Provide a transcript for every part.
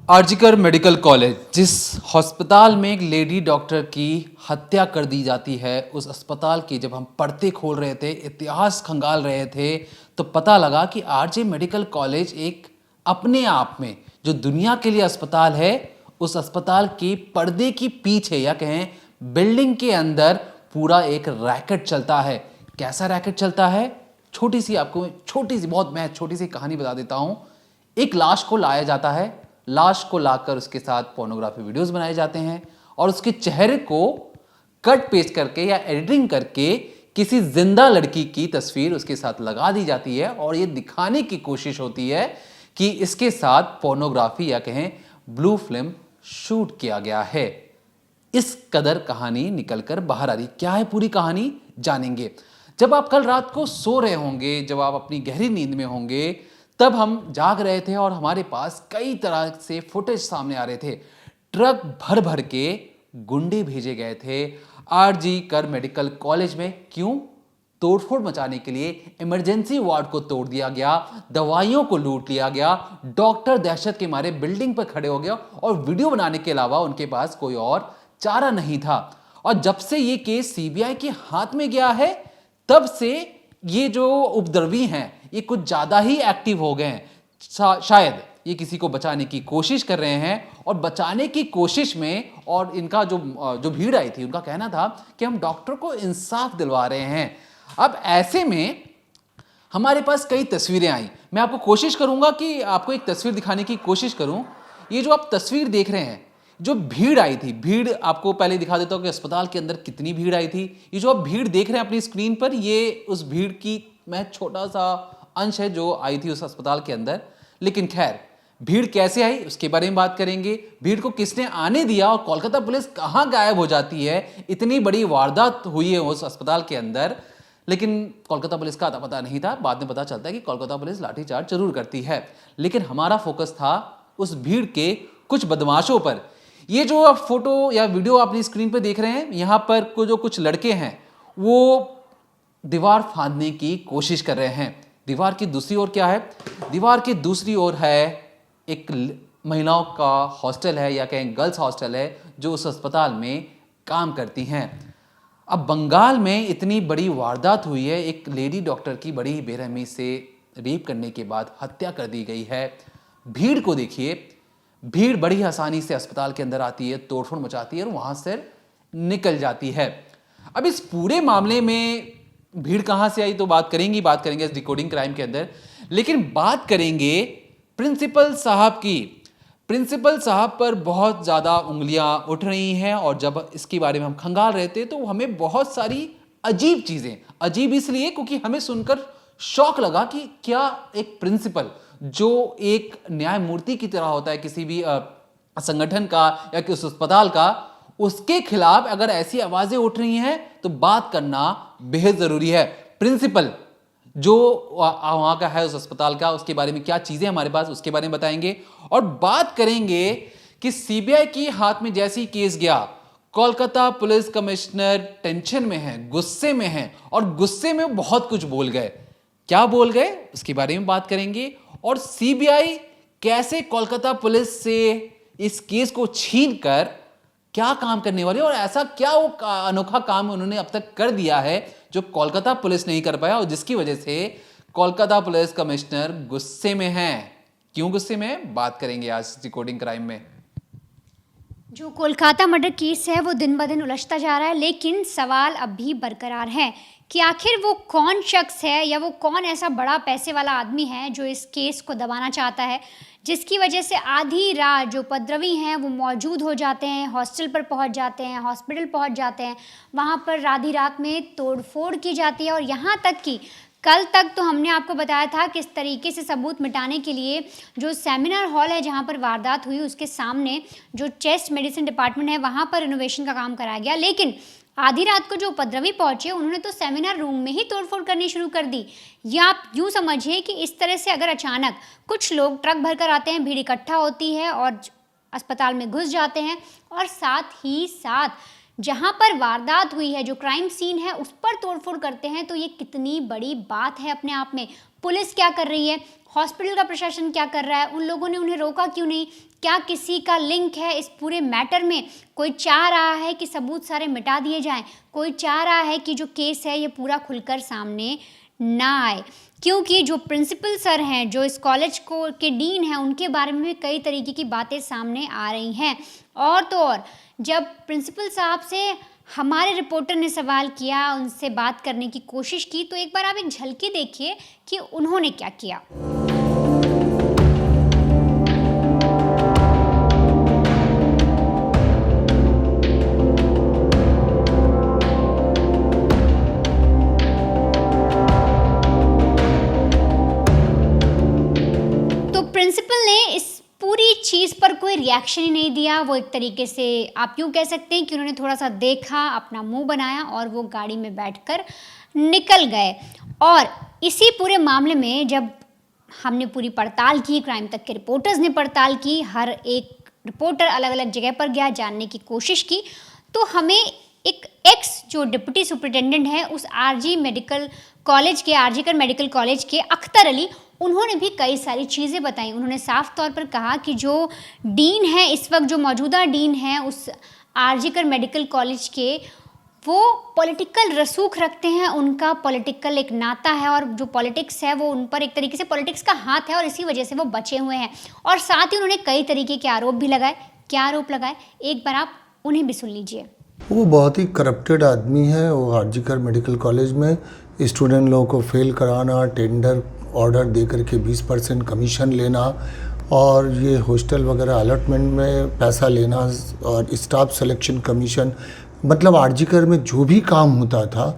RG Kar medical college, जिस अस्पताल में एक लेडी डॉक्टर की हत्या कर दी जाती है, उस अस्पताल की जब हम पर्दे खोल रहे थे, इतिहास खंगाल रहे थे, तो पता लगा कि आरजे मेडिकल कॉलेज एक अपने आप में जो दुनिया के लिए अस्पताल है, उस अस्पताल के पर्दे की पीछे या कहें बिल्डिंग के अंदर पूरा एक रैकेट चलता है। कैसा रैकेट चलता है? छोटी सी मैं छोटी सी कहानी बता देता हूं। एक लाश को लाया जाता है, लाश को लाकर उसके साथ पोर्नोग्राफी वीडियोस बनाए जाते हैं और उसके चेहरे को कट पेस्ट करके या एडिटिंग करके किसी जिंदा लड़की की तस्वीर उसके साथ लगा दी जाती है और यह दिखाने की कोशिश होती है कि इसके साथ पोर्नोग्राफी या कहें ब्लू फिल्म शूट किया गया है। इस कदर कहानी निकलकर बाहर आ रही। क्या है पूरी कहानी, जानेंगे। जब आप कल रात को सो रहे होंगे, जब आप अपनी गहरी नींद में होंगे, तब हम जाग रहे थे और हमारे पास कई तरह से फुटेज सामने आ रहे थे। ट्रक भर भर के गुंडे भेजे गए थे आरजी कर मेडिकल कॉलेज में। क्यों? तोड़फोड़ मचाने के लिए। इमरजेंसी वार्ड को तोड़ दिया गया, दवाइयों को लूट लिया गया, डॉक्टर दहशत के मारे बिल्डिंग पर खड़े हो गया और वीडियो बनाने के अलावा उनके पास कोई और चारा नहीं था। और जब से ये केस सीबीआई के हाथ में गया है, तब से ये जो उपद्रवी हैं ये कुछ ज्यादा ही एक्टिव हो गए हैं। शायद ये किसी को बचाने की कोशिश कर रहे हैं और बचाने की कोशिश में, और इनका जो भीड़ आई थी, उनका कहना था कि हम डॉक्टर को इंसाफ दिलवा रहे हैं। अब ऐसे में हमारे पास कई तस्वीरें आई। मैं आपको कोशिश करूंगा कि आपको एक तस्वीर दिखाने की कोशिश करूं। ये जो आप तस्वीर देख रहे हैं, जो भीड़ आई थी, भीड़ आपको पहले दिखा देता हूं कि अस्पताल के अंदर कितनी भीड़ आई थी। ये जो आप भीड़ देख रहे हैं अपनी स्क्रीन पर, ये उस भीड़ की मैं छोटा सा अंश है जो आई थी उस अस्पताल के अंदर। लेकिन खैर, भीड़ कैसे आई उसके बारे में बात करेंगे। भीड़ को किसने आने दिया और कोलकाता पुलिस कहां गायब हो जाती है? इतनी बड़ी वारदात हुई है उस अस्पताल के अंदर, लेकिन कोलकाता पुलिस का आता पता नहीं था। बाद में पता चलता है कि कोलकाता पुलिस लाठीचार्ज जरूर करती है, लेकिन हमारा फोकस था उस भीड़ के कुछ बदमाशों पर। ये जो आप फोटो या वीडियो अपनी स्क्रीन पर देख रहे हैं, यहां पर जो कुछ लड़के हैं वो दीवार फांदने की कोशिश कर रहे हैं। दीवार की दूसरी ओर क्या है? दीवार की दूसरी ओर है एक महिलाओं का हॉस्टल है या कहें गर्ल्स हॉस्टल है, जो उस अस्पताल में काम करती हैं। अब बंगाल में इतनी बड़ी वारदात हुई है, एक लेडी डॉक्टर की बड़ी बेरहमी से रेप करने के बाद हत्या कर दी गई है। भीड़ को देखिए, भीड़ बड़ी आसानी से अस्पताल के अंदर आती है, तोड़फोड़ मचाती है और वहां से निकल जाती है। अब इस पूरे मामले में भीड़ कहां से आई तो बात करेंगे इस डिकोडिंग क्राइम के अंदर। लेकिन बात करेंगे प्रिंसिपल साहब की। प्रिंसिपल साहब पर बहुत ज्यादा उंगलियां उठ रही हैं और जब इसके बारे में हम खंगाल रहे थे तो हमें बहुत सारी अजीब चीजें, अजीब इसलिए क्योंकि हमें सुनकर शौक लगा कि क्या एक प्रिंसिपल जो एक न्यायमूर्ति की तरह होता है किसी भी संगठन का या किसी अस्पताल का, उसके खिलाफ अगर ऐसी आवाजें उठ रही हैं तो बात करना बेहद जरूरी है। प्रिंसिपल जो वहां का है उस अस्पताल का, उसके बारे में क्या चीजें हमारे पास, उसके बारे में बताएंगे। और बात करेंगे कि सीबीआई के हाथ में जैसी केस गया, कोलकाता पुलिस कमिश्नर टेंशन में है, गुस्से में है और गुस्से में बहुत कुछ बोल गए। क्या बोल गए उसके बारे में बात करेंगे। और सीबीआई कैसे कोलकाता पुलिस से इस केस को छीन कर क्या काम करने वाली, और ऐसा क्या वो अनोखा काम उन्होंने अब तक कर दिया है जो कोलकाता पुलिस नहीं कर पाया और जिसकी वजह से कोलकाता पुलिस कमिश्नर गुस्से में है। क्यों गुस्से में है, बात करेंगे आज डिकोडिंग क्राइम में। जो कोलकाता मर्डर केस है वो दिन ब दिन उलझता जा रहा है, लेकिन सवाल अब भी बरकरार है कि आखिर वो कौन शख्स है या वो कौन ऐसा बड़ा पैसे वाला आदमी है जो इस केस को दबाना चाहता है, जिसकी वजह से आधी रात जो उपद्रवी हैं वो मौजूद हो जाते हैं, हॉस्टल पर पहुंच जाते हैं, हॉस्पिटल पहुंच जाते हैं, वहां पर आधी रात में तोड़फोड़ की जाती है। और यहाँ तक कि कल तक तो हमने आपको बताया था किस तरीके से सबूत मिटाने के लिए जो सेमिनार हॉल है जहाँ पर वारदात हुई उसके सामने जो चेस्ट मेडिसिन डिपार्टमेंट है वहाँ पर रिनोवेशन का काम कराया गया। लेकिन आधी रात को जो उपद्रवी पहुंचे उन्होंने तो सेमिनार रूम में ही तोड़फोड़ करनी शुरू कर दी। या आप यूँ समझिए कि इस तरह से अगर अचानक कुछ लोग ट्रक भरकर आते हैं, भीड़ इकट्ठा होती है और अस्पताल में घुस जाते हैं और साथ ही साथ जहां पर वारदात हुई है, जो क्राइम सीन है, उस पर तोड़फोड़ करते हैं, तो ये कितनी बड़ी बात है अपने आप में। पुलिस क्या कर रही है, हॉस्पिटल का प्रशासन क्या कर रहा है, उन लोगों ने उन्हें रोका क्यों नहीं, क्या किसी का लिंक है इस पूरे मैटर में, कोई चाह रहा है कि सबूत सारे मिटा दिए जाएं, कोई चाह रहा है कि जो केस है ये पूरा खुलकर सामने ना आए। क्योंकि जो प्रिंसिपल सर हैं, जो इस कॉलेज को के डीन हैं, उनके बारे में भी कई तरीके की बातें सामने आ रही हैं। और तो और जब प्रिंसिपल साहब से हमारे रिपोर्टर ने सवाल किया, उनसे बात करने की कोशिश की, तो एक बार आप एक झलकी देखिए कि उन्होंने क्या किया। प्रिंसिपल ने इस पूरी चीज़ पर कोई रिएक्शन ही नहीं दिया। वो एक तरीके से आप यूँ कह सकते हैं कि उन्होंने थोड़ा सा देखा, अपना मुंह बनाया और वो गाड़ी में बैठकर निकल गए। और इसी पूरे मामले में जब हमने पूरी पड़ताल की, क्राइम तक के रिपोर्टर्स ने पड़ताल की, हर एक रिपोर्टर अलग अलग जगह पर गया, जानने की कोशिश की, तो हमें एक एक्स जो डिप्टी सुपरिटेंडेंट है उस आरजीकर मेडिकल कॉलेज के अख्तर अली, उन्होंने भी कई सारी चीज़ें बताई। उन्होंने साफ तौर पर कहा कि जो डीन है इस वक्त, जो मौजूदा डीन है उस आरजीकर मेडिकल कॉलेज के, वो पॉलिटिकल रसूख रखते हैं, उनका पॉलिटिकल एक नाता है और जो पॉलिटिक्स है वो उन पर एक तरीके से पॉलिटिक्स का हाथ है और इसी वजह से वो बचे हुए हैं। और साथ ही उन्होंने कई तरीके के आरोप भी लगाए। क्या आरोप लगाए, एक बार आप उन्हें भी सुन लीजिए। वो बहुत ही करप्टेड आदमी है। वो आरजीकर मेडिकल कॉलेज में स्टूडेंट लोगों को फेल कराना, टेंडर ऑर्डर दे करके 20% कमीशन लेना और ये हॉस्टल वगैरह अलॉटमेंट में पैसा लेना और स्टाफ सिलेक्शन कमीशन, मतलब आरजीकर में जो भी काम होता था,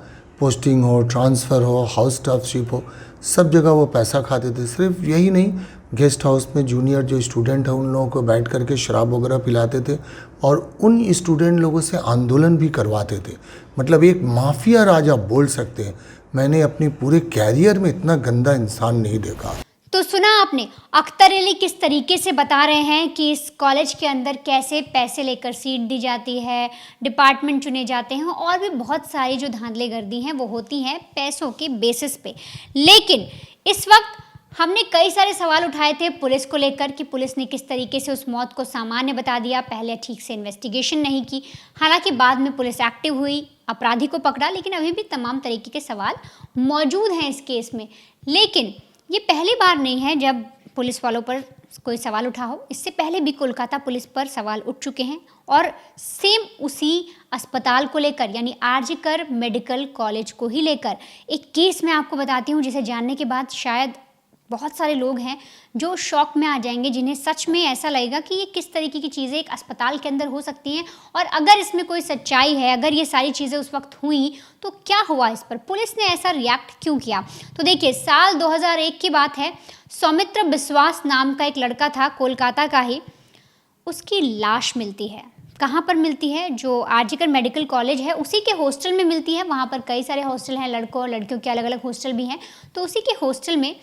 पोस्टिंग हो, ट्रांसफ़र हो, हाउस स्टाफशिप हो, सब जगह वो पैसा खाते थे। सिर्फ यही नहीं, गेस्ट हाउस में जूनियर जो स्टूडेंट है उन लोगों को बैठ करके शराब वगैरह पिलाते थे और उन स्टूडेंट लोगों से आंदोलन भी करवाते थे। मतलब एक माफिया राज आप बोल सकते हैं। मैंने अपने पूरे कैरियर में इतना गंदा इंसान नहीं देखा। तो सुना आपने अख्तर अली किस तरीके से बता रहे हैं कि इस कॉलेज के अंदर कैसे पैसे लेकर सीट दी जाती है, डिपार्टमेंट चुने जाते हैं और भी बहुत सारी जो धांधलेगर्दी हैं वो होती हैं पैसों के बेसिस पे। लेकिन इस वक्त हमने कई सारे सवाल उठाए थे पुलिस को लेकर कि पुलिस ने किस तरीके से उस मौत को सामान्य बता दिया, पहले ठीक से इन्वेस्टिगेशन नहीं की। हालांकि बाद में पुलिस एक्टिव हुई, अपराधी को पकड़ा, लेकिन अभी भी तमाम तरीके के सवाल मौजूद हैं इस केस में। लेकिन ये पहली बार नहीं है जब पुलिस वालों पर कोई सवाल उठा हो। इससे पहले भी कोलकाता पुलिस पर सवाल उठ चुके हैं और सेम उसी अस्पताल को लेकर, यानी आरजीकर मेडिकल कॉलेज को ही लेकर एक केस मैं आपको बताती हूँ जिसे जानने के बाद शायद बहुत सारे लोग हैं जो शॉक में आ जाएंगे, जिन्हें सच में ऐसा लगेगा कि ये किस तरीके की चीज़ें एक अस्पताल के अंदर हो सकती हैं और अगर इसमें कोई सच्चाई है, अगर ये सारी चीज़ें उस वक्त हुई तो क्या हुआ, इस पर पुलिस ने ऐसा रिएक्ट क्यों किया। तो देखिए, साल 2001 की बात है। सौमित्र बिस्वास नाम का एक लड़का था, कोलकाता का ही। उसकी लाश मिलती है। कहाँ पर मिलती है? जो आरजीकर मेडिकल कॉलेज है उसी के हॉस्टल में मिलती है। वहाँ पर कई सारे हॉस्टल हैं, लड़कों और लड़कियों के अलग अलग हॉस्टल भी हैं। तो उसी के हॉस्टल में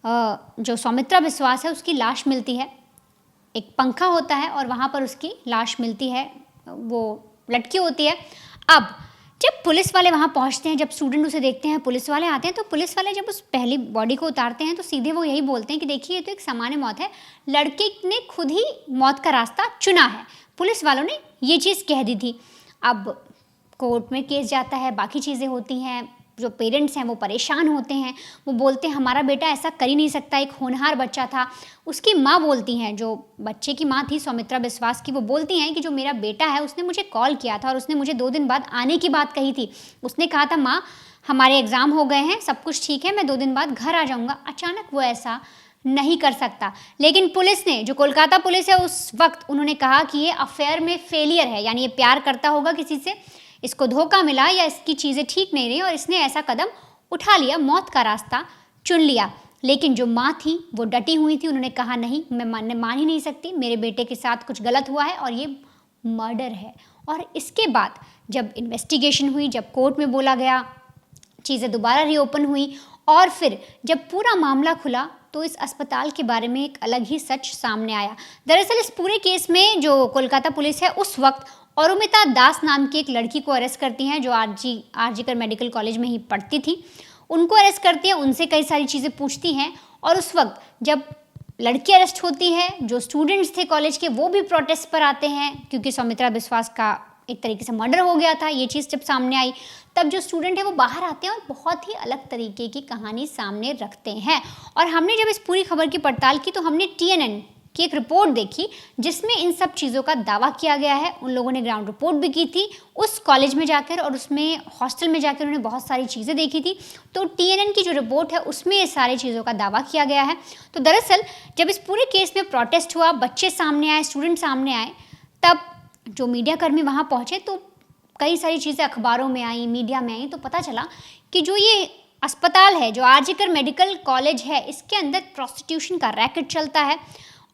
जो सौमित्रा बिस्वास है उसकी लाश मिलती है। एक पंखा होता है और वहाँ पर उसकी लाश मिलती है, वो लटकी होती है। अब जब पुलिस वाले वहाँ पहुँचते हैं, जब स्टूडेंट उसे देखते हैं, पुलिस वाले आते हैं, तो पुलिस वाले जब उस पहली बॉडी को उतारते हैं तो सीधे वो यही बोलते हैं कि देखिए ये तो एक सामान्य मौत है, लड़के ने खुद ही मौत का रास्ता चुना है। पुलिस वालों ने ये चीज़ कह दी थी। अब कोर्ट में केस जाता है, बाकी चीज़ें होती हैं, जो पेरेंट्स हैं वो परेशान होते हैं, वो बोलते हैं हमारा बेटा ऐसा कर ही नहीं सकता, एक होनहार बच्चा था। उसकी माँ बोलती हैं, जो बच्चे की माँ थी सौमित्रा बिस्वास की, वो बोलती हैं कि जो मेरा बेटा है उसने मुझे कॉल किया था और उसने मुझे 2 दिन बाद आने की बात कही थी। उसने कहा था माँ हमारे एग्ज़ाम हो गए हैं, सब कुछ ठीक है, मैं 2 दिन बाद घर आ जाऊँगा। अचानक वो ऐसा नहीं कर सकता। लेकिन पुलिस ने, जो कोलकाता पुलिस है उस वक्त, उन्होंने कहा कि ये अफेयर में फेलियर है, यानी ये प्यार करता होगा किसी से, इसको धोखा मिला या इसकी चीज़ें ठीक नहीं रही और इसने ऐसा कदम उठा लिया, मौत का रास्ता चुन लिया। लेकिन जो माँ थी वो डटी हुई थी। उन्होंने कहा नहीं, मैं मान ही नहीं सकती, मेरे बेटे के साथ कुछ गलत हुआ है और ये मर्डर है। और इसके बाद जब इन्वेस्टिगेशन हुई, जब कोर्ट में बोला गया, चीज़ें दोबारा रीओपन हुई और फिर जब पूरा मामला खुला तो इस अस्पताल के बारे में एक अलग ही सच सामने आया। दरअसल इस पूरे केस में जो कोलकाता पुलिस है उस वक्त औरुमिता दास नाम की एक लड़की को अरेस्ट करती हैं, जो आरजीकर मेडिकल कॉलेज में ही पढ़ती थी। उनको अरेस्ट करती हैं, उनसे कई सारी चीज़ें पूछती हैं और उस वक्त जब लड़की अरेस्ट होती है, जो स्टूडेंट्स थे कॉलेज के वो भी प्रोटेस्ट पर आते हैं क्योंकि सौमित्रा विश्वास का एक तरीके से मर्डर हो गया था। ये चीज़ जब सामने आई तब जो स्टूडेंट है वो बाहर आते हैं और बहुत ही अलग तरीके की कहानी सामने रखते हैं। और हमने जब इस पूरी खबर की पड़ताल की तो हमने TNN की एक रिपोर्ट देखी जिसमें इन सब चीज़ों का दावा किया गया है। उन लोगों ने ग्राउंड रिपोर्ट भी की थी उस कॉलेज में जाकर और उसमें हॉस्टल में जाकर उन्होंने बहुत सारी चीज़ें देखी थी। तो TNN की जो रिपोर्ट है उसमें ये सारी चीज़ों का दावा किया गया है। तो दरअसल जब इस पूरे केस में प्रोटेस्ट हुआ, बच्चे सामने आए, स्टूडेंट सामने आए, तब जो मीडिया कर्मी वहाँ पहुँचे तो कई सारी चीज़ें अखबारों में आई, मीडिया में आई, तो पता चला कि जो ये अस्पताल है, जो आरजीकर मेडिकल कॉलेज है, इसके अंदर प्रोस्टिट्यूशन का रैकेट चलता है।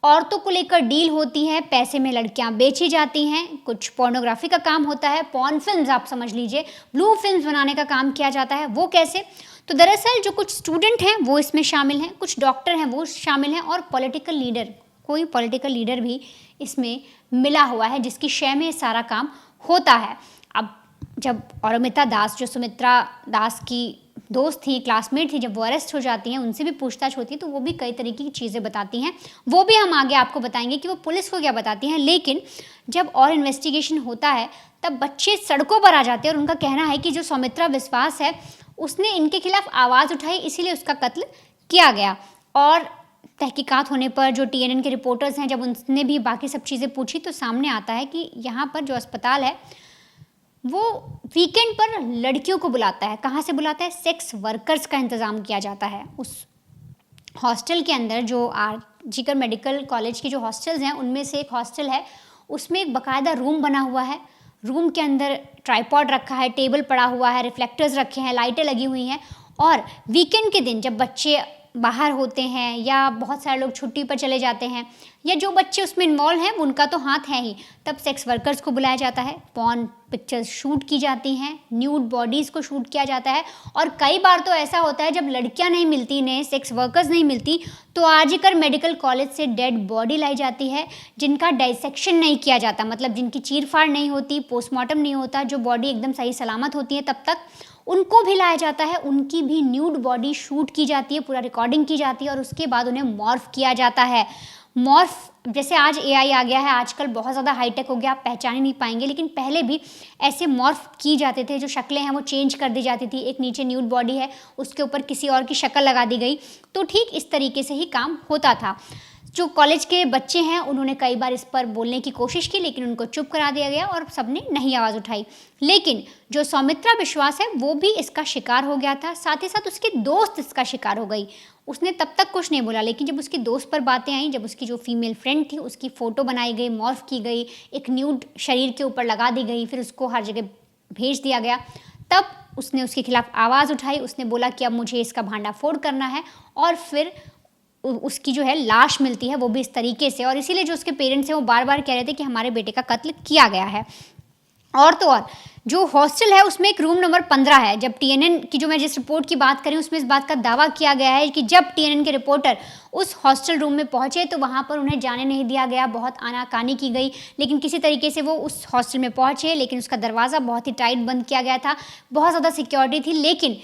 औरतों को लेकर डील होती है, पैसे में लड़कियां बेची जाती हैं, कुछ पोर्नोग्राफी का काम होता है, पॉर्न फिल्म्स आप समझ लीजिए, ब्लू फिल्म्स बनाने का काम किया जाता है। वो कैसे? तो दरअसल जो कुछ स्टूडेंट हैं वो इसमें शामिल हैं, कुछ डॉक्टर हैं वो शामिल हैं और पॉलिटिकल लीडर, कोई पॉलिटिकल लीडर भी इसमें मिला हुआ है जिसकी शय में सारा काम होता है। अब जब औरमिता दास, जो सुमित्रा दास की दोस्त थी, क्लासमेट थी, जब वो अरेस्ट हो जाती हैं, उनसे भी पूछताछ होती है तो वो भी कई तरीके की चीज़ें बताती हैं। वो भी हम आगे आपको बताएंगे कि वो पुलिस को क्या बताती हैं। लेकिन जब और इन्वेस्टिगेशन होता है तब बच्चे सड़कों पर आ जाते हैं और उनका कहना है कि जो सौमित्रा विश्वास है उसने इनके खिलाफ आवाज़ उठाई, इसीलिए उसका कत्ल किया गया। और तहकीकात होने पर जो TNN के रिपोर्टर्स हैं, जब उनने भी बाकी सब चीज़ें पूछी तो सामने आता है कि यहाँ पर जो अस्पताल है वो वीकेंड पर लड़कियों को बुलाता है। कहाँ से बुलाता है? सेक्स वर्कर्स का इंतज़ाम किया जाता है उस हॉस्टल के अंदर। जो आरजीकर मेडिकल कॉलेज की जो हॉस्टल्स हैं उनमें से एक हॉस्टल है, उसमें एक बाकायदा रूम बना हुआ है। रूम के अंदर ट्राइपॉड रखा है, टेबल पड़ा हुआ है, रिफ्लेक्टर्स रखे हैं, लाइटें लगी हुई हैं। और वीकेंड के दिन जब बच्चे बाहर होते हैं या बहुत सारे लोग छुट्टी पर चले जाते हैं या जो बच्चे उसमें इन्वॉल्व हैं उनका तो हाथ है ही, तब सेक्स वर्कर्स को बुलाया जाता है, पॉर्न पिक्चर्स शूट की जाती हैं, न्यूड बॉडीज़ को शूट किया जाता है। और कई बार तो ऐसा होता है जब लड़कियां नहीं मिलती, नए सेक्स वर्कर्स नहीं मिलती, तो आरजीकर मेडिकल कॉलेज से डेड बॉडी लाई जाती है जिनका डाइसेक्शन नहीं किया जाता, मतलब जिनकी चीर-फाड़ नहीं होती, पोस्टमार्टम नहीं होता, जो बॉडी एकदम सही सलामत होती है तब तक उनको भी लाया जाता है, उनकी भी न्यूड बॉडी शूट की जाती है, पूरा रिकॉर्डिंग की जाती है और उसके बाद उन्हें मॉर्फ किया जाता है। मॉर्फ जैसे आज AI आ गया है, आजकल बहुत ज़्यादा हाईटेक हो गया, आप पहचान ही नहीं पाएंगे, लेकिन पहले भी ऐसे मॉर्फ की जाते थे, जो शक्लें हैं वो चेंज कर दी जाती थी। एक नीचे न्यूड बॉडी है, उसके ऊपर किसी और की शक्ल लगा दी गई, तो ठीक इस तरीके से ही काम होता था। जो कॉलेज के बच्चे हैं उन्होंने कई बार इस पर बोलने की कोशिश की लेकिन उनको चुप करा दिया गया और सबने नहीं आवाज़ उठाई। लेकिन जो सौमित्रा विश्वास है वो भी इसका शिकार हो गया था, साथ ही साथ उसकी दोस्त इसका शिकार हो गई। उसने तब तक कुछ नहीं बोला, लेकिन जब उसकी दोस्त पर बातें आई, जब उसकी जो फीमेल फ्रेंड थी उसकी फ़ोटो बनाई गई, मॉर्फ की गई, एक न्यूड शरीर के ऊपर लगा दी गई, फिर उसको हर जगह भेज दिया गया, तब उसने उसके खिलाफ आवाज़ उठाई। उसने बोला कि अब मुझे इसका भांडाफोड़ करना है और फिर उसकी जो है लाश मिलती है वो भी इस तरीके से, और इसीलिए जो उसके पेरेंट्स हैं वो बार बार कह रहे थे कि हमारे बेटे का कत्ल किया गया है। और तो और जो हॉस्टल है उसमें एक रूम नंबर 15 है। जब TNN की जो मैं जिस रिपोर्ट की बात करी उसमें इस बात का दावा किया गया है कि जब TNN के रिपोर्टर उस हॉस्टल रूम में पहुंचे तो वहां पर उन्हें जाने नहीं दिया गया, बहुत आनाकानी की गई, लेकिन किसी तरीके से वो उस हॉस्टल में पहुंचे, लेकिन उसका दरवाज़ा बहुत ही टाइट बंद किया गया था, बहुत ज़्यादा सिक्योरिटी थी। लेकिन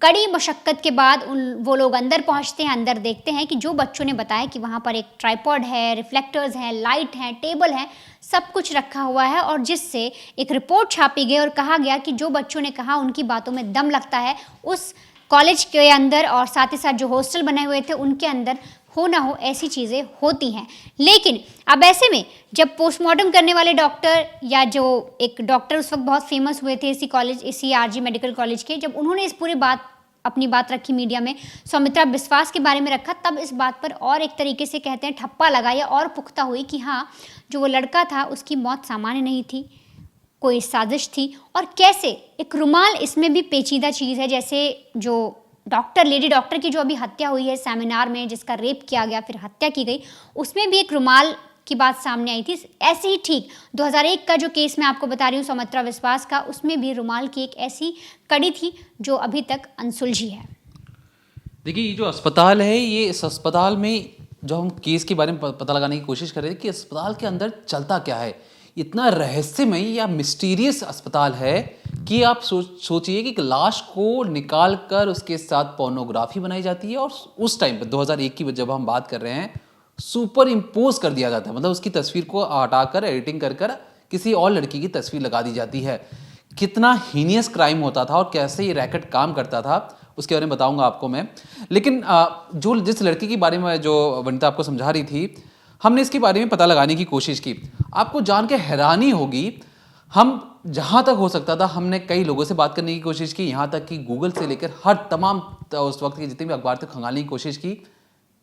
कड़ी मशक्क़त के बाद वो लोग अंदर पहुँचते हैं, अंदर देखते हैं कि जो बच्चों ने बताया कि वहाँ पर एक ट्राइपॉड है, रिफ्लेक्टर्स हैं, लाइट हैं, टेबल है, सब कुछ रखा हुआ है, और जिससे एक रिपोर्ट छापी गई और कहा गया कि जो बच्चों ने कहा उनकी बातों में दम लगता है। उस कॉलेज के अंदर और साथ ही साथ जो हॉस्टल बने हुए थे उनके अंदर हो ना हो ऐसी चीज़ें होती हैं। लेकिन अब ऐसे में जब पोस्टमार्टम करने वाले डॉक्टर या जो एक डॉक्टर उस वक्त बहुत फेमस हुए थे इसी RG मेडिकल कॉलेज के, जब उन्होंने इस पूरी अपनी बात रखी मीडिया में, सौमित्रा विश्वास के बारे में रखा, तब इस बात पर और एक तरीके से कहते हैं ठप्पा लगा या और पुख्ता हुई कि हाँ, जो वो लड़का था उसकी मौत सामान्य नहीं थी, कोई साजिश थी। और कैसे एक रुमाल इसमें भी पेचीदा चीज़ है, जैसे जो लेडी डॉक्टर की जो अभी हत्या हुई है सेमिनार में, जिसका रेप किया गया फिर हत्या की गई, उसमें भी एक रुमाल की बात सामने आई थी। ऐसे ही ठीक 2001 का जो केस मैं आपको बता रही हूँ सौमित्रा विश्वास का, उसमें भी रुमाल की एक ऐसी कड़ी थी जो अभी तक अनसुलझी है। देखिए, ये जो अस्पताल है, ये इस अस्पताल में जो हम केस के बारे में पता लगाने की कोशिश कर रहे थे कि अस्पताल के अंदर चलता क्या है, इतना रहस्यमय या मिस्टीरियस अस्पताल है कि आप सोचिए कि एक लाश को निकाल कर उसके साथ पोर्नोग्राफी बनाई जाती है और उस टाइम पर 2001 की जब हम बात कर रहे हैं सुपर इम्पोज कर दिया जाता है, मतलब उसकी तस्वीर को हटाकर एडिटिंग कर कर किसी और लड़की की तस्वीर लगा दी जाती है। कितना हीनियस क्राइम होता था और कैसे ये रैकेट काम करता था उसके बारे में बताऊंगा आपको मैं। लेकिन जो जिस लड़की के बारे में जो वनिता आपको समझा रही थी, हमने इसके बारे में पता लगाने की कोशिश की। आपको जान के हैरानी होगी, हम जहाँ तक हो सकता था हमने कई लोगों से बात करने की कोशिश की, यहाँ तक कि गूगल से लेकर हर तमाम उस वक्त के जितने भी अखबार थे खंगालने की कोशिश की,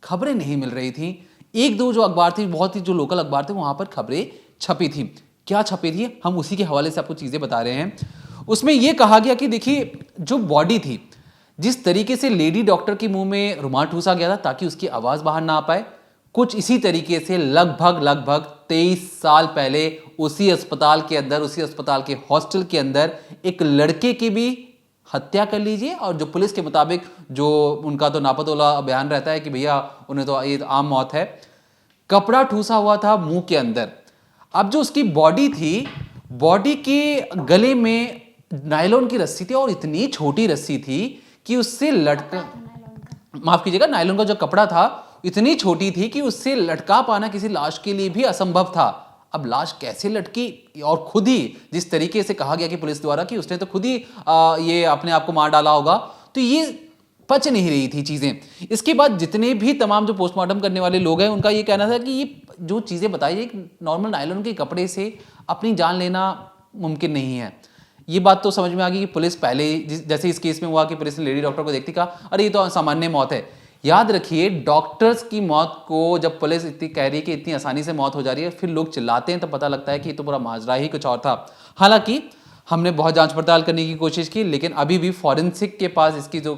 खबरें नहीं मिल रही थी। एक दो जो अखबार थी, बहुत ही जो लोकल अखबार थे, वहाँ पर खबरें छपी थी। क्या छपी थी, हम उसी के हवाले से आपको चीज़ें बता रहे हैं। उसमें यह कहा गया कि देखिए जो बॉडी थी, जिस तरीके से लेडी डॉक्टर के मुंह में रुमाल ठूसा गया था ताकि उसकी आवाज़ बाहर ना आ पाए, कुछ इसी तरीके से लगभग 23 साल पहले उसी अस्पताल के अंदर, उसी अस्पताल के हॉस्टल के अंदर एक लड़के की भी हत्या कर लीजिए। और जो पुलिस के मुताबिक, जो उनका तो नापतोला बयान रहता है कि भैया उन्हें तो ये आम मौत है, कपड़ा ठूसा हुआ था मुंह के अंदर। अब जो उसकी बॉडी थी, बॉडी के गले में नायलॉन की रस्सी थी और इतनी छोटी रस्सी थी कि उससे माफ कीजिएगा, नायलॉन का जो कपड़ा था इतनी छोटी थी कि उससे लटका पाना किसी लाश के लिए भी असंभव था। अब लाश कैसे लटकी, और खुद ही जिस तरीके से कहा गया कि पुलिस द्वारा कि उसने तो खुद ही ये अपने आप को मार डाला होगा, तो ये पच नहीं रही थी चीजें। इसके बाद जितने भी तमाम जो पोस्टमार्टम करने वाले लोग हैं, उनका ये कहना था कि ये जो चीजें बताई, एक नॉर्मल नायलॉन के कपड़े से अपनी जान लेना मुमकिन नहीं है। ये बात तो समझ में आ गई कि पुलिस पहले, जैसे इस केस में हुआ कि पुलिस ने लेडी डॉक्टर को देखती कहा अरे ये तो सामान्य मौत है। याद रखिए, डॉक्टर्स की मौत को जब पुलिस इतनी कह रही है कि इतनी आसानी से मौत हो जा रही है, फिर लोग चिल्लाते हैं, तो पता लगता है कि ये तो पूरा माजरा ही कुछ और था। हालांकि हमने बहुत जांच पड़ताल करने की कोशिश की, लेकिन अभी भी फॉरेंसिक के पास इसकी जो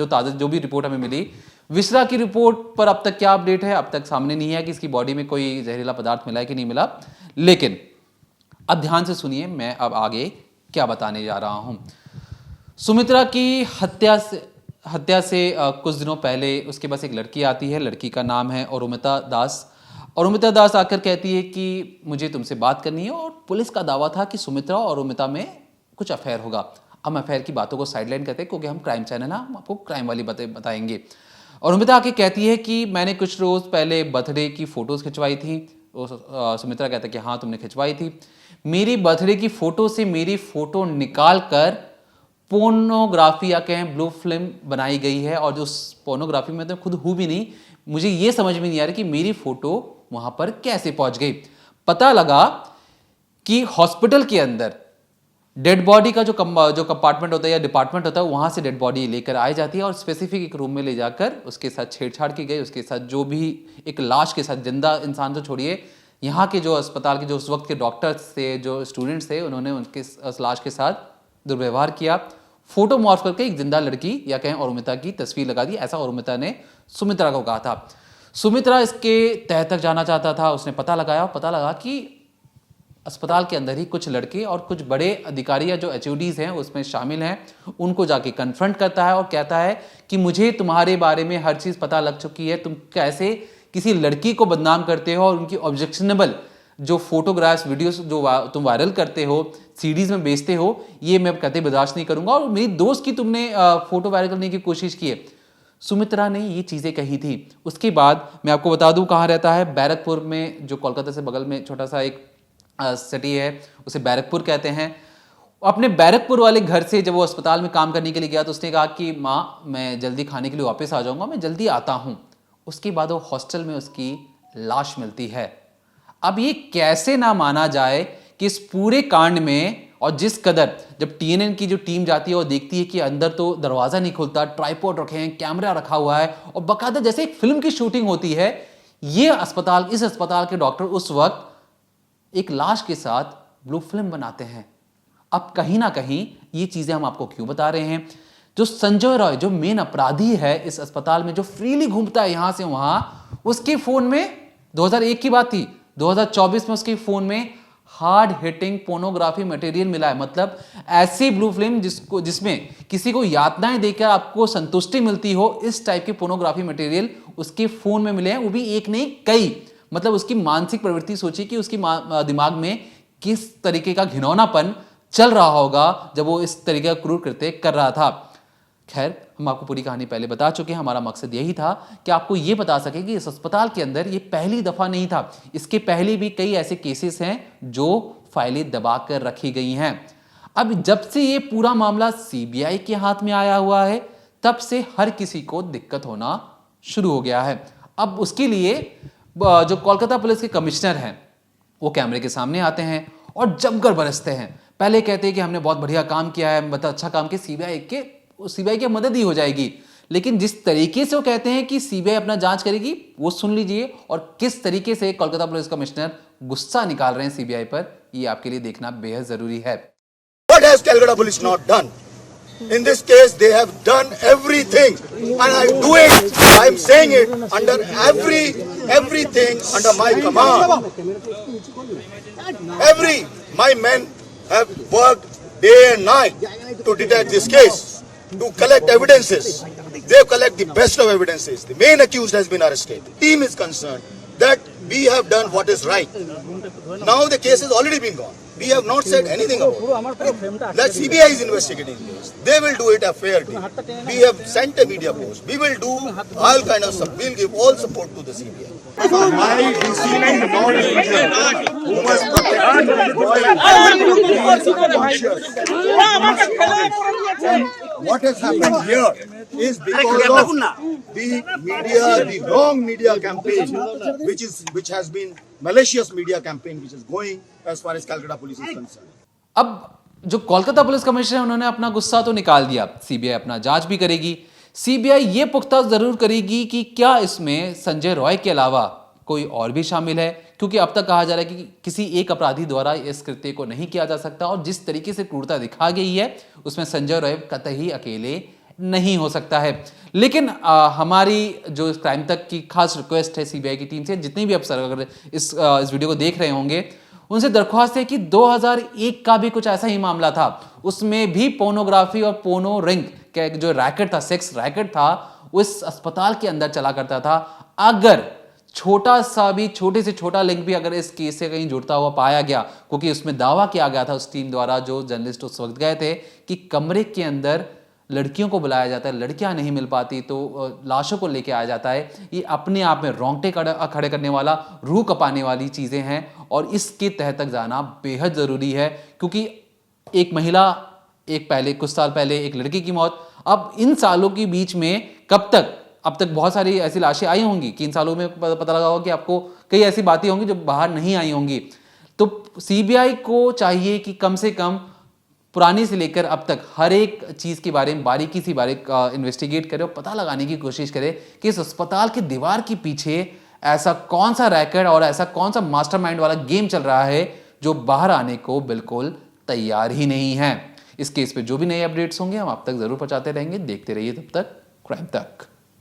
ताज़ा जो भी रिपोर्ट हमें मिली, विसरा की रिपोर्ट पर अब तक क्या अपडेट है, अब तक सामने नहीं है कि इसकी बॉडी में कोई जहरीला पदार्थ मिला है कि नहीं मिला। लेकिन अब ध्यान से सुनिए, मैं अब आगे क्या बताने जा रहा हूं। सुमित्रा की हत्या से कुछ दिनों पहले उसके पास एक लड़की आती है। लड़की का नाम है अरुमिता दास। अरुमिता दास आकर कहती है कि मुझे तुमसे बात करनी है, और पुलिस का दावा था कि सुमित्रा और अरुमिता में कुछ अफेयर होगा। हम अफेयर की बातों को साइडलाइन करते हैं क्योंकि हम क्राइम चैनल है, हम आपको क्राइम वाली बातें बताएंगे। अरुमिता आके कहती है कि मैंने कुछ रोज पहले बर्थडे की फोटोज खिंचवाई थी। सुमित्रा कहता है कि हाँ तुमने खिंचवाई थी। मेरी बर्थडे की फोटो से मेरी फोटो निकाल कर पोर्नोग्राफी या कहें ब्लू फिल्म बनाई गई है, और जो पोर्नोग्राफी में तो खुद हूँ भी नहीं, मुझे ये समझ में नहीं आ रहा कि मेरी फोटो वहां पर कैसे पहुंच गई। पता लगा कि हॉस्पिटल के अंदर डेड बॉडी का जो कंपार्टमेंट होता है या डिपार्टमेंट होता है, वहां से डेड बॉडी लेकर आई जाती है और स्पेसिफिक एक रूम में ले जाकर उसके साथ छेड़छाड़ की गई। उसके साथ जो भी एक लाश के साथ, जिंदा इंसान तो छोड़िए, यहाँ के जो अस्पताल के जो उस वक्त के डॉक्टर्स थे, जो स्टूडेंट्स थे, उन्होंने उनके उस लाश के साथ दुर्व्यवहार किया। फोटो मॉर्फ करके एक जिंदा लड़की या कहें अरुमिता की तस्वीर लगा दी। ऐसा अरुमिता ने सुमित्रा को कहा था। सुमित्रा इसके तह तक जाना चाहता था। उसने पता लगा कि अस्पताल के अंदर ही कुछ लड़के और कुछ बड़े अधिकारी या जो एचओडीज हैं उसमें शामिल हैं, उनको जाके कन्फ्रंट करता है और कहता है कि मुझे तुम्हारे बारे में हर चीज़ पता लग चुकी है। तुम कैसे किसी लड़की को बदनाम करते हो और उनकी ऑब्जेक्शनेबल जो फोटोग्राफ्स, वीडियोस जो तुम वायरल करते हो, सीडीज में बेचते हो, ये मैं कतई बर्दाश्त नहीं करूंगा। और मेरी दोस्त की तुमने फोटो वायरल करने की कोशिश की है। सुमित्रा ने ये चीज़ें कही थी। उसके बाद मैं आपको बता दूं कहाँ रहता है, बैरकपुर में, जो कोलकाता से बगल में छोटा सा एक सिटी है, उसे बैरकपुर कहते हैं। अपने बैरकपुर वाले घर से जब वो अस्पताल में काम करने के लिए गया तो उसने कहा कि माँ मैं जल्दी खाने के लिए वापस आ जाऊंगा, मैं जल्दी आता हूँ। उसके बाद वो हॉस्टल में उसकी लाश मिलती है। अब ये कैसे ना माना जाए कि इस पूरे कांड में, और जिस कदर जब टीएनएन की जो टीम जाती है और देखती है कि अंदर तो दरवाजा नहीं खुलता, ट्राइपॉड रखे हैं, कैमरा रखा हुआ है और बाकायदा जैसे एक फिल्म की शूटिंग होती है, ये अस्पताल, इस अस्पताल के डॉक्टर उस वक्त एक लाश के साथ ब्लू फिल्म बनाते हैं। अब कहीं ना कहीं ये चीजें हम आपको क्यों बता रहे हैं? जो संजय रॉय, जो मेन अपराधी है इस अस्पताल में, जो फ्रीली घूमता है यहां से वहां, उसके फोन में 2001 की बात थी, 2024 में उसके फोन में हार्ड हिटिंग पोर्नोग्राफी मटेरियल मिला है। मतलब ऐसी ब्लू फिल्म जिसमें किसी को यातनाएं देकर आपको संतुष्टि मिलती हो, इस टाइप के पोर्नोग्राफी मटेरियल उसके फोन में मिले हैं, वो भी एक नहीं कई। मतलब उसकी मानसिक प्रवृत्ति सोचिए कि उसकी दिमाग में किस तरीके का घिनौनापन चल रहा होगा जब वो इस तरीके का क्रूर कृत्य कर रहा था। खैर, हम आपको पूरी कहानी पहले बता चुके हैं। हमारा मकसद यही था कि आपको ये बता सके कि इस अस्पताल के अंदर ये पहली दफा नहीं था, इसके पहले भी कई ऐसे केसेस हैं जो फाइलें दबा कर रखी गई हैं। अब जब से ये पूरा मामला सीबीआई के हाथ में आया हुआ है, तब से हर किसी को दिक्कत होना शुरू हो गया है। अब उसके लिए जो कोलकाता पुलिस के कमिश्नर हैं वो कैमरे के सामने आते हैं और जमकर बरसते हैं। पहले कहते हैं कि हमने बहुत बढ़िया काम किया है, मतलब अच्छा काम किया, सीबीआई की मदद ही हो जाएगी। लेकिन जिस तरीके से वो कहते हैं कि सीबीआई अपना जांच करेगी, वो सुन लीजिए, और किस तरीके से कोलकाता पुलिस कमिश्नर गुस्सा निकाल रहे हैं सीबीआई पर, ये आपके लिए देखना बेहद जरूरी है। What has Calcutta police not done? In this case, they have done everything, and I do it. I am saying it under everything under my command. My men have worked day and night to detect this case, to collect evidences. They collect the best of evidences. The main accused has been arrested. The team is concerned that we have done what is right. Now the case has already been gone. We have not said anything about it. That CBI is investigating this. They will do it a fair deal. We have sent a media post. We will do all kind of stuff. We will give all support to the CBI. My DC who was what has happened here is because of the media, the wrong media campaign, which has been malicious media campaign which is going as far as Calcutta police is concerned. अब जो Kolkata police commissioner है उन्होंने अपना गुस्सा तो निकाल दिया, CBI अपना जांच भी करेगी। सीबीआई ये पुख्ता जरूर करेगी कि क्या इसमें संजय रॉय के अलावा कोई और भी शामिल है, क्योंकि अब तक कहा जा रहा है कि किसी एक अपराधी द्वारा इस कृत्य को नहीं किया जा सकता, और जिस तरीके से क्रूरता दिखा गई है उसमें संजय रॉय कतई अकेले नहीं हो सकता है। लेकिन हमारी जो क्राइम तक की खास रिक्वेस्ट है सीबीआई की टीम से, जितने भी अफसर अगर इस वीडियो को देख रहे होंगे, उनसे दरख्वास्त है कि 2001 का भी कुछ ऐसा ही मामला था, उसमें भी पोर्नोग्राफी और पोर्नो रिंग का जो रैकेट था, सेक्स रैकेट था, उस अस्पताल के अंदर चला करता था। अगर छोटा सा भी, छोटे से छोटा लिंक भी अगर इस केस से कहीं जुड़ता हुआ पाया गया, क्योंकि उसमें दावा किया गया था उस टीम द्वारा, जो जर्नलिस्ट उस वक्त गए थे, कि कमरे के अंदर लड़कियों को बुलाया जाता है, लड़कियां नहीं मिल पाती तो लाशों को लेके आया जाता है। ये अपने आप में रोंगटे खड़े करने वाला, रूह कपाने वाली चीज़ें हैं, और इसके तह तक जाना बेहद ज़रूरी है, क्योंकि एक महिला, कुछ साल पहले एक लड़की की मौत, अब इन सालों के बीच में अब तक बहुत सारी ऐसी लाशें आई होंगी कि इन सालों में पता लगा होगा कि आपको कई ऐसी बातें होंगी जो बाहर नहीं आई होंगी। तो सीबीआई को चाहिए कि कम से कम पुरानी से लेकर अब तक हर एक चीज़ के बारे में बारीकी से इन्वेस्टिगेट करे और पता लगाने की कोशिश करे कि इस अस्पताल की दीवार के पीछे ऐसा कौन सा रैकेट और ऐसा कौन सा मास्टरमाइंड वाला गेम चल रहा है जो बाहर आने को बिल्कुल तैयार ही नहीं है। इस केस पे जो भी नए अपडेट्स होंगे हम आप तक जरूर पहुंचाते रहेंगे। देखते रहिए तब तक क्राइम तक।